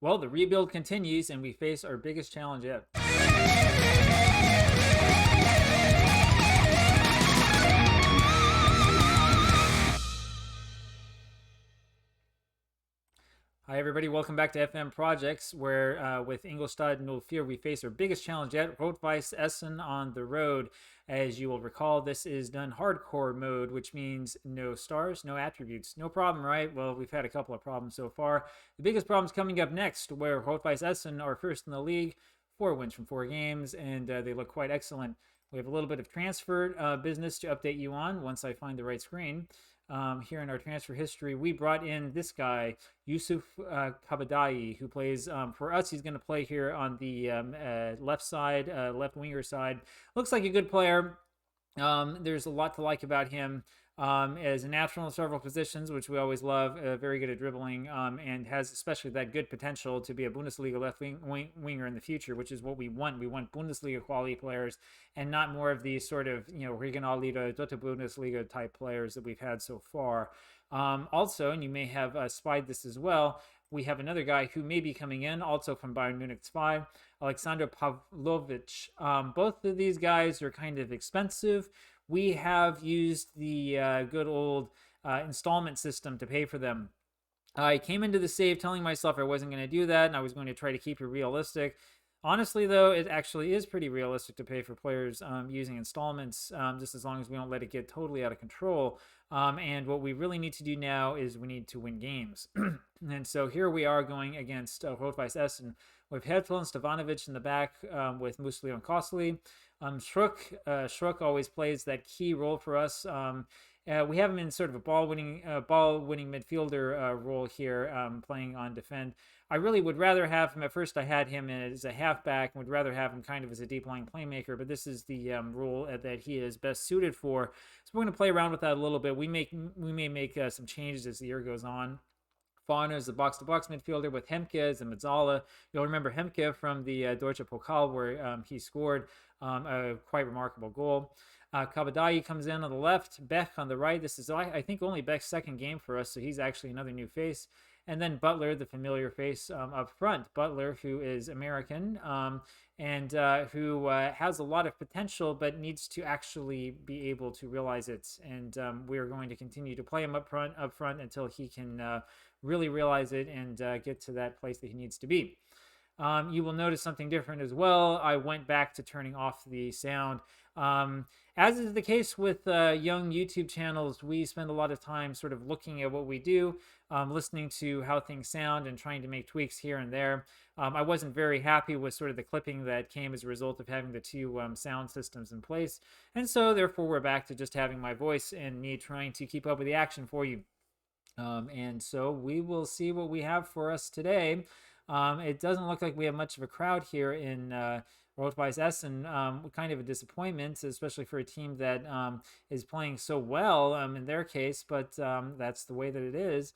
Well, the rebuild continues, and we face our biggest challenge yet. Hi, everybody. Welcome back to FM Projects, where with Ingolstadt and 04, we face our biggest challenge yet, Rot-Weiss Essen on the road. As you will recall, this is done hardcore mode, which means no stars, no attributes. No problem, right? Well, we've had a couple of problems so far. The biggest problem's coming up next, where Rot-Weiss Essen are first in the league, 4 wins from 4 games, and they look quite excellent. We have a little bit of transfer business to update you on once I find the right screen. Here in our transfer history, we brought in this guy, Yusuf Kabadai, who plays for us. He's going to play here on the left side, left winger side. Looks like a good player. There's a lot to like about him. As a natural in several positions, which we always love, very good at dribbling, and has especially that good potential to be a Bundesliga left winger in the future, which is what we want. We want Bundesliga quality players and not more of these sort of, Regionalliga, Dritte Bundesliga type players that we've had so far. Also, and you may have spied this as well, we have another guy who may be coming in, also from Bayern Munich 2, Alexander Pavlovic. Both of these guys are kind of expensive. We have used the good old installment system to pay for them. I came into the save telling myself I wasn't going to do that, and I was going to try to keep it realistic. Honestly, though, it actually is pretty realistic to pay for players using installments, just as long as we don't let it get totally out of control. And what we really need to do now is we need to win games. And so here we are going against Rot-Weiss Essen with Hertel and Stevanovic in the back with Musli and Kosli. Schruck always plays that key role for us. We have him in sort of a ball-winning midfielder role here, playing on defend. I really would rather have him. At first, I had him as a halfback and would rather have him kind of as a deep-lying playmaker, but this is the role that he is best suited for. So we're going to play around with that a little bit. We may make some changes as the year goes on. Fauna is the box-to-box midfielder with Hemke as a Mezzala. You'll remember Hemke from the Deutsche Pokal, where he scored a quite remarkable goal. Kabadai comes in on the left, Beck on the right. This is, I think, only Beck's second game for us, so he's actually another new face. And then Butler, the familiar face up front. Butler, who is American and who has a lot of potential, but needs to actually be able to realize it. And we are going to continue to play him up front until he can really realize it and get to that place that he needs to be. You will notice something different as well. I went back to turning off the sound. As is the case with young YouTube channels, we spend a lot of time sort of looking at what we do, listening to how things sound and trying to make tweaks here and there. I wasn't very happy with sort of the clipping that came as a result of having the two sound systems in place. And so therefore we're back to just having my voice and me trying to keep up with the action for you. And so we will see what we have for us today. It doesn't look like we have much of a crowd here in Rot-Weiss Essen. Kind of a disappointment, especially for a team that is playing so well in their case, but that's the way that it is.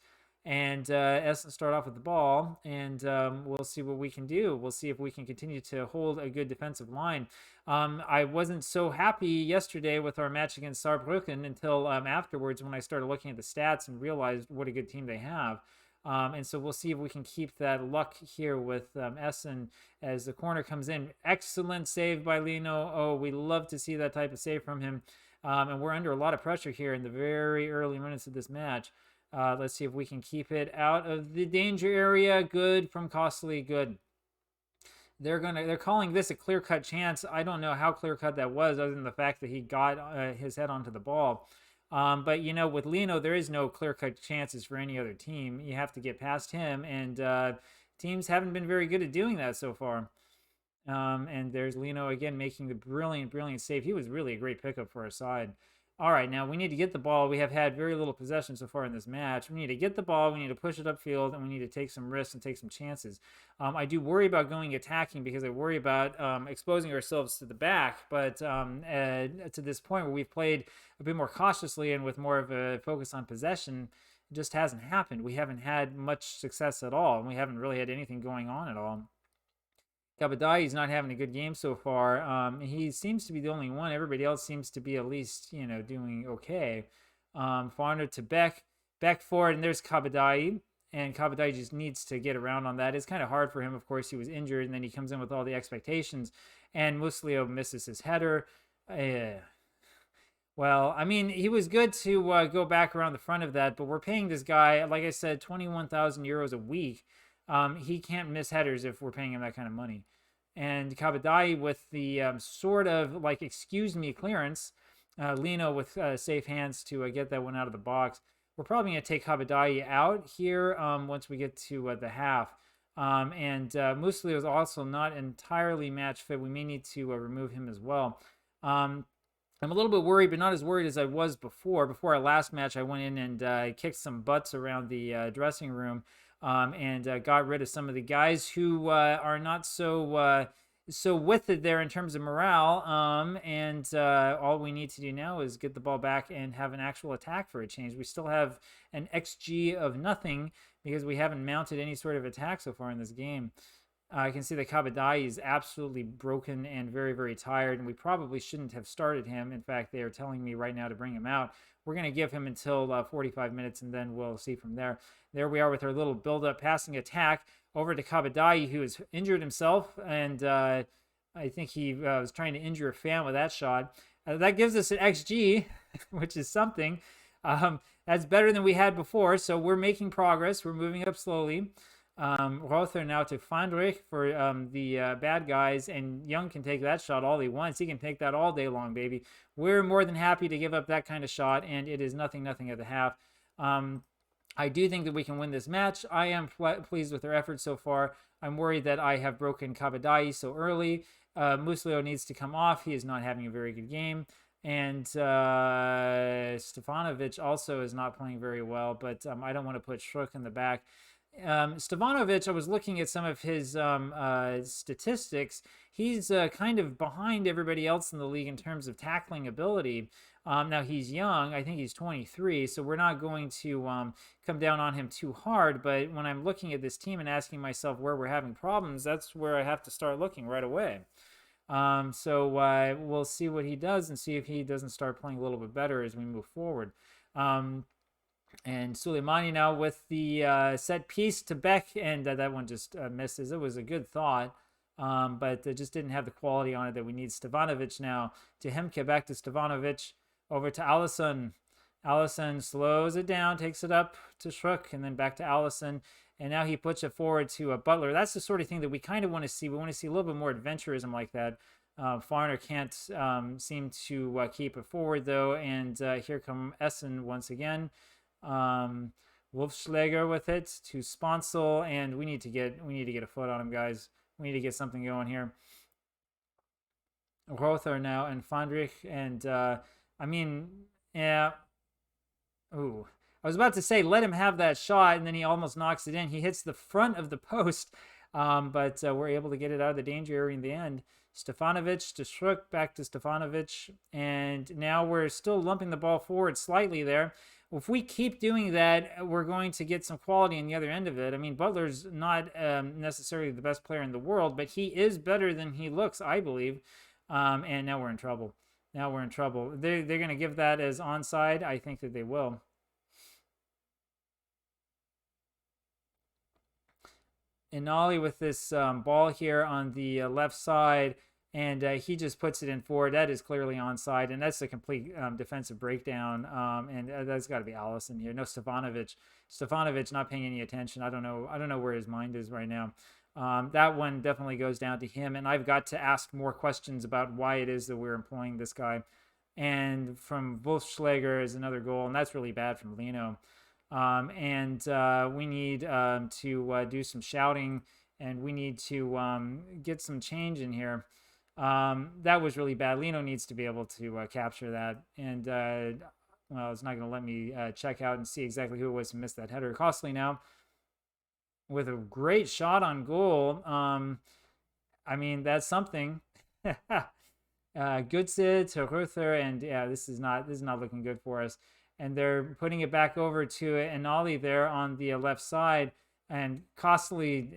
And Essen start off with the ball, and we'll see what we can do. We'll see if we can continue to hold a good defensive line. I wasn't so happy yesterday with our match against Saarbrücken until afterwards when I started looking at the stats and realized what a good team they have. And so we'll see if we can keep that luck here with Essen as the corner comes in. Excellent save by Lino. Oh, we love to see that type of save from him. And we're under a lot of pressure here in the very early minutes of this match. Let's see if we can keep it out of the danger area. Good from Costly. Good. They're calling this a clear-cut chance. I don't know how clear-cut that was, other than the fact that he got his head onto the ball. But, with Lino, there is no clear-cut chances for any other team. You have to get past him, and teams haven't been very good at doing that so far. And there's Lino again making the brilliant save. He was really a great pickup for our side. All right, now we need to get the ball. We have had very little possession so far in this match. We need to get the ball. We need to push it upfield, and we need to take some risks and take some chances. I do worry about going attacking because I worry about exposing ourselves to the back. But to this point where we've played a bit more cautiously and with more of a focus on possession, it just hasn't happened. We haven't had much success at all, and we haven't really had anything going on at all. Kabadai, he's not having a good game so far. He seems to be the only one. Everybody else seems to be at least, doing okay. Farner to Beck forward, and there's Kabadai. and Kabadai just needs to get around on that. It's kind of hard for him. Of course, he was injured, and then he comes in with all the expectations, and Muslio misses his header. Well, I mean, he was good to go back around the front of that, but we're paying this guy, like I said, 21,000 euros a week. He can't miss headers if we're paying him that kind of money. And Kabadai with the sort of like excuse me clearance, Lino with safe hands to get that one out of the box. We're probably going to take Kabadai out here once we get to the half. And Muslio is also not entirely match fit. We may need to remove him as well. I'm a little bit worried, but not as worried as I was before. Before our last match, I went in and kicked some butts around the dressing room and got rid of some of the guys who are not so with it there in terms of morale. All we need to do now is get the ball back and have an actual attack for a change. We still have an XG of nothing because we haven't mounted any sort of attack so far in this game. I can see that Kabadai is absolutely broken and very, very tired, and we probably shouldn't have started him. In fact, they are telling me right now to bring him out. We're going to give him until 45 minutes, and then we'll see from there. There we are with our little build-up passing attack over to Kabadai, who has injured himself, and I think he was trying to injure a fan with that shot. That gives us an XG, which is something. That's better than we had before, so we're making progress. We're moving up slowly. Rother now to Fandrich for the bad guys, and Young can take that shot all he wants. He can take that all day long, baby. We're more than happy to give up that kind of shot, and it is nothing at the half. I do think that we can win this match. I am pleased with their efforts so far. I'm worried that I have broken Kabadai so early. Muslio needs to come off. He is not having a very good game. And Stefanovic also is not playing very well, but I don't want to put Schruck in the back. Stefanovic, I was looking at some of his statistics. He's kind of behind everybody else in the league in terms of tackling ability. Now, he's young. I think he's 23, so we're not going to come down on him too hard. But when I'm looking at this team and asking myself where we're having problems, that's where I have to start looking right away. So we'll see what he does and see if he doesn't start playing a little bit better as we move forward. And Suleimani now with the set piece to Beck, and that one just misses. It was a good thought, but it just didn't have the quality on it that we need. Stefanovic now to Hemke, back to Stefanovic, over to Allison. Allison slows it down, takes it up to Schruck, and then back to Allison. And now he puts it forward to Butler. That's the sort of thing that we kind of want to see. We want to see a little bit more adventurism like that. Farner can't seem to keep it forward, though. And here come Essen once again. Wolfschläger with it to Sponsel, and we need to get a foot on him, guys. We need to get something going here. Rother now and Fandrich, and I mean, yeah. Ooh, I was about to say let him have that shot, and then he almost knocks it in. He hits the front of the post, but we're able to get it out of the danger area in the end. Stefanovic to Schruck, back to Stefanovic, and now we're still lumping the ball forward slightly there. If we keep doing that, we're going to get some quality on the other end of it. I mean, Butler's not necessarily the best player in the world, but he is better than he looks, I believe. And now we're in trouble. Now we're in trouble. They're going to give that as onside. I think that they will. Inali with this ball here on the left side, and he just puts it in forward. That is clearly onside, and that's a complete defensive breakdown. And that's got to be Allison here. No, Stefanovic. Stefanovic not paying any attention. I don't know where his mind is right now. That one definitely goes down to him, and I've got to ask more questions about why it is that we're employing this guy. And from Wolfschläger is another goal, and that's really bad from Lino. We need to do some shouting, and we need to get some change in here. That was really bad. Lino needs to be able to capture that. And, well, it's not going to let me check out and see exactly who it was who missed that header. Costly now with a great shot on goal. I mean, that's something. Goodsid to Ruther, and yeah, this is not looking good for us. And they're putting it back over to Inali there on the left side, and Costly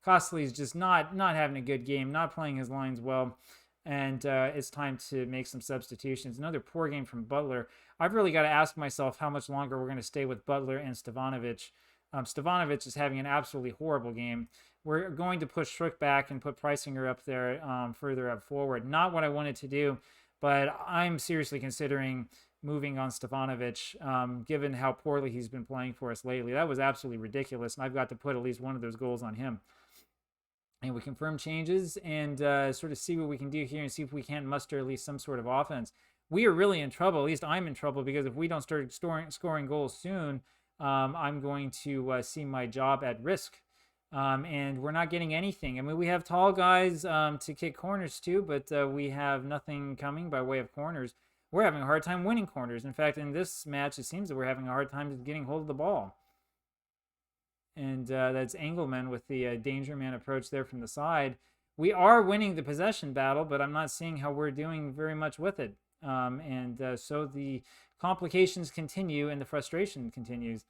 is just not having a good game, not playing his lines well, and it's time to make some substitutions. Another poor game from Butler. I've really got to ask myself how much longer we're going to stay with Butler and Stefanovic. Stevanovic is having an absolutely horrible game. We're going to push Schrook back and put Preisinger up there further up forward. Not what I wanted to do, but I'm seriously considering moving on Stevanovic, given how poorly he's been playing for us lately. That was absolutely ridiculous, and I've got to put at least one of those goals on him. And we confirm changes and sort of see what we can do here and see if we can't muster at least some sort of offense. We are really in trouble. At least I'm in trouble, because if we don't start scoring goals soon, I'm going to see my job at risk. And we're not getting anything. I mean, we have tall guys to kick corners too, but we have nothing coming by way of corners. We're having a hard time winning corners. In fact, in this match, it seems that we're having a hard time getting hold of the ball. And that's Engelman with the danger man approach there from the side. We are winning the possession battle, but I'm not seeing how we're doing very much with it. So the complications continue and the frustration continues.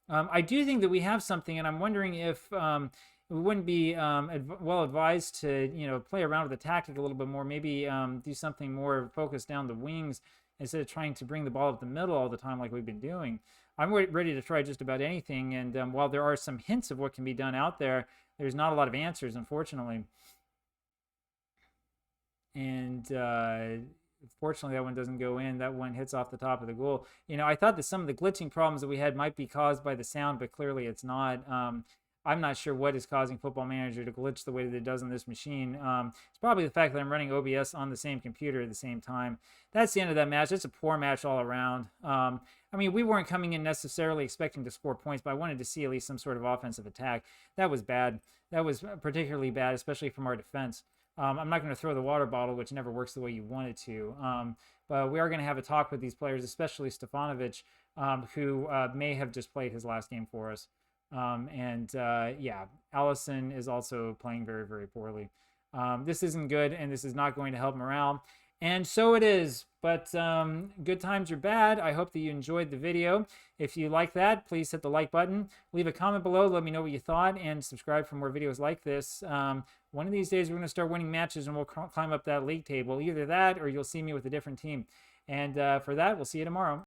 I do think that we have something, and I'm wondering if we wouldn't be well advised to, play around with the tactic a little bit more, maybe do something more focused down the wings instead of trying to bring the ball up the middle all the time like we've been doing. I'm ready to try just about anything, and while there are some hints of what can be done out there, there's not a lot of answers, unfortunately. And fortunately, that one doesn't go in. That one hits off the top of the goal. I thought that some of the glitching problems that we had might be caused by the sound, but clearly it's not. I'm not sure what is causing Football Manager to glitch the way that it does on this machine. It's probably the fact that I'm running OBS on the same computer at the same time. That's the end of that match. It's a poor match all around. I mean, we weren't coming in necessarily expecting to score points, but I wanted to see at least some sort of offensive attack. That was bad. That was particularly bad, especially from our defense. I'm not going to throw the water bottle, which never works the way you want it to. But we are going to have a talk with these players, especially Stefanovic, who may have just played his last game for us. Yeah, Allison is also playing very, very poorly. This isn't good, and this is not going to help morale. And so it is. But good times are bad. I hope that you enjoyed the video. If you like that, please hit the like button. Leave a comment below. Let me know what you thought, and subscribe for more videos like this. One of these days, we're going to start winning matches, and we'll climb up that league table. Either that, or you'll see me with a different team. And for that, we'll see you tomorrow.